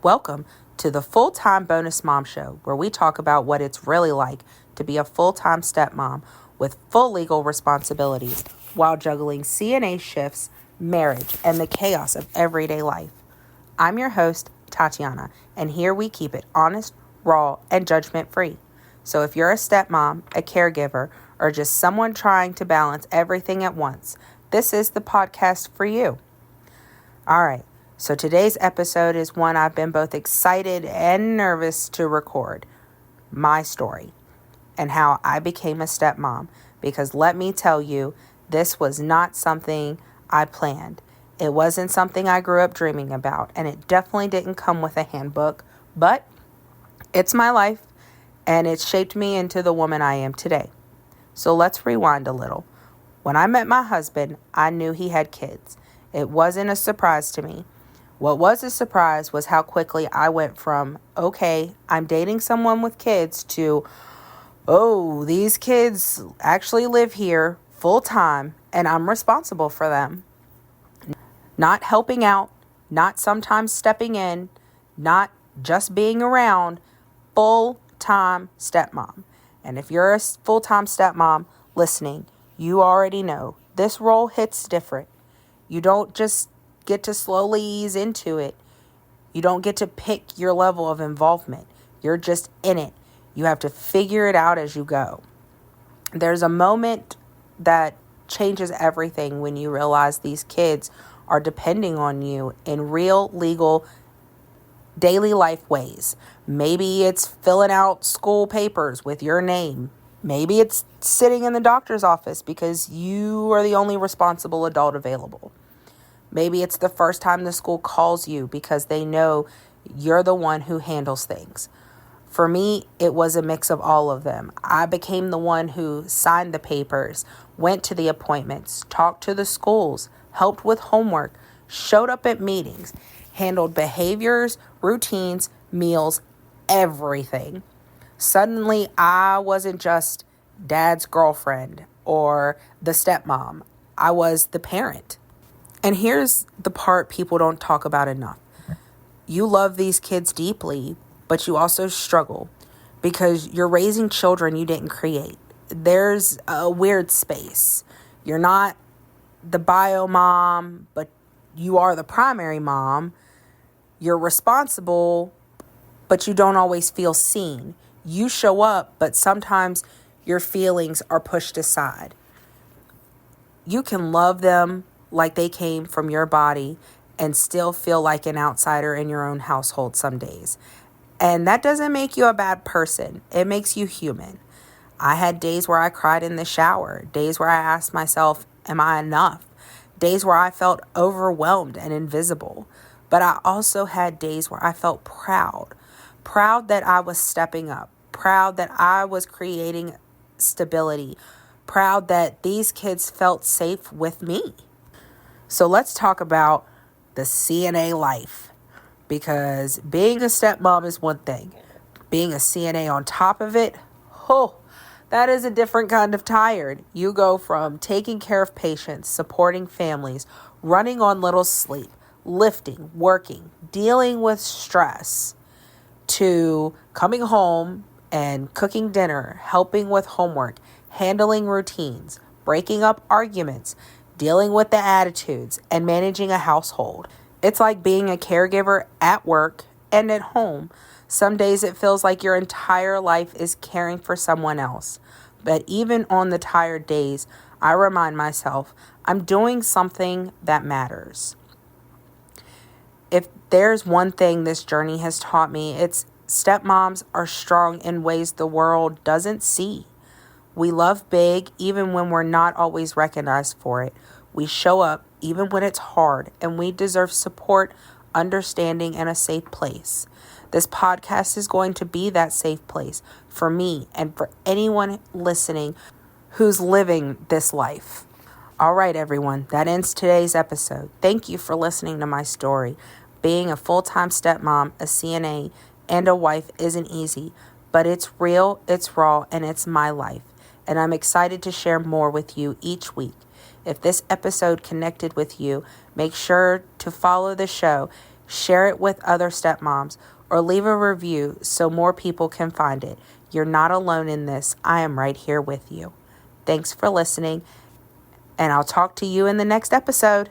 Welcome to the Full-Time Bonus Mom Show, where we talk about what it's really like to be a full-time stepmom with full legal responsibilities while juggling CNA shifts, marriage, and the chaos of everyday life. I'm your host, Tatiana, and here we keep it honest, raw, and judgment-free. So if you're a stepmom, a caregiver, or just someone trying to balance everything at once, this is the podcast for you. All right. So today's episode is one I've been both excited and nervous to record. My story and how I became a stepmom. Because let me tell you, this was not something I planned. It wasn't something I grew up dreaming about. And it definitely didn't come with a handbook. But it's my life. And it shaped me into the woman I am today. So let's rewind a little. When I met my husband, I knew he had kids. It wasn't a surprise to me. What was a surprise was how quickly I went from, okay, I'm dating someone with kids to, oh, these kids actually live here full time and I'm responsible for them. Not helping out, not sometimes stepping in, not just being around, full-time stepmom. And if you're a full-time stepmom listening, you already know this role hits different. You don't just get to slowly ease into it. You don't get to pick your level of involvement. You're just in it. You have to figure it out as you go. There's a moment that changes everything when you realize these kids are depending on you in real, legal, daily life ways. Maybe it's filling out school papers with your name. Maybe it's sitting in the doctor's office because you are the only responsible adult available. Maybe it's the first time the school calls you because they know you're the one who handles things. For me, it was a mix of all of them. I became the one who signed the papers, went to the appointments, talked to the schools, helped with homework, showed up at meetings, handled behaviors, routines, meals, everything. Suddenly, I wasn't just dad's girlfriend or the stepmom. I was the parent. And here's the part people don't talk about enough. You love these kids deeply, but you also struggle because you're raising children you didn't create. There's a weird space. You're not the bio mom, but you are the primary mom. You're responsible, but you don't always feel seen. You show up, but sometimes your feelings are pushed aside. You can love them like they came from your body and still feel like an outsider in your own household some days. And that doesn't make you a bad person. It makes you human. I had days where I cried in the shower, days where I asked myself, am I enough? Days where I felt overwhelmed and invisible. But I also had days where I felt proud that I was stepping up, proud that I was creating stability, proud that these kids felt safe with me. So let's talk about the CNA life, because being a stepmom is one thing. Being a CNA on top of it, that is a different kind of tired. You go from taking care of patients, supporting families, running on little sleep, lifting, working, dealing with stress, to coming home and cooking dinner, helping with homework, handling routines, breaking up arguments, dealing with the attitudes, and managing a household. It's like being a caregiver at work and at home. Some days it feels like your entire life is caring for someone else. But even on the tired days, I remind myself I'm doing something that matters. If there's one thing this journey has taught me, it's stepmoms are strong in ways the world doesn't see. We love big even when we're not always recognized for it. We show up even when it's hard, and we deserve support, understanding, and a safe place. This podcast is going to be that safe place for me and for anyone listening who's living this life. All right, everyone, that ends today's episode. Thank you for listening to my story. Being a full-time stepmom, a CNA, and a wife isn't easy, but it's real, it's raw, and it's my life. And I'm excited to share more with you each week. If this episode connected with you, make sure to follow the show. Share it with other stepmoms or leave a review so more people can find it. You're not alone in this. I am right here with you. Thanks for listening, and I'll talk to you in the next episode.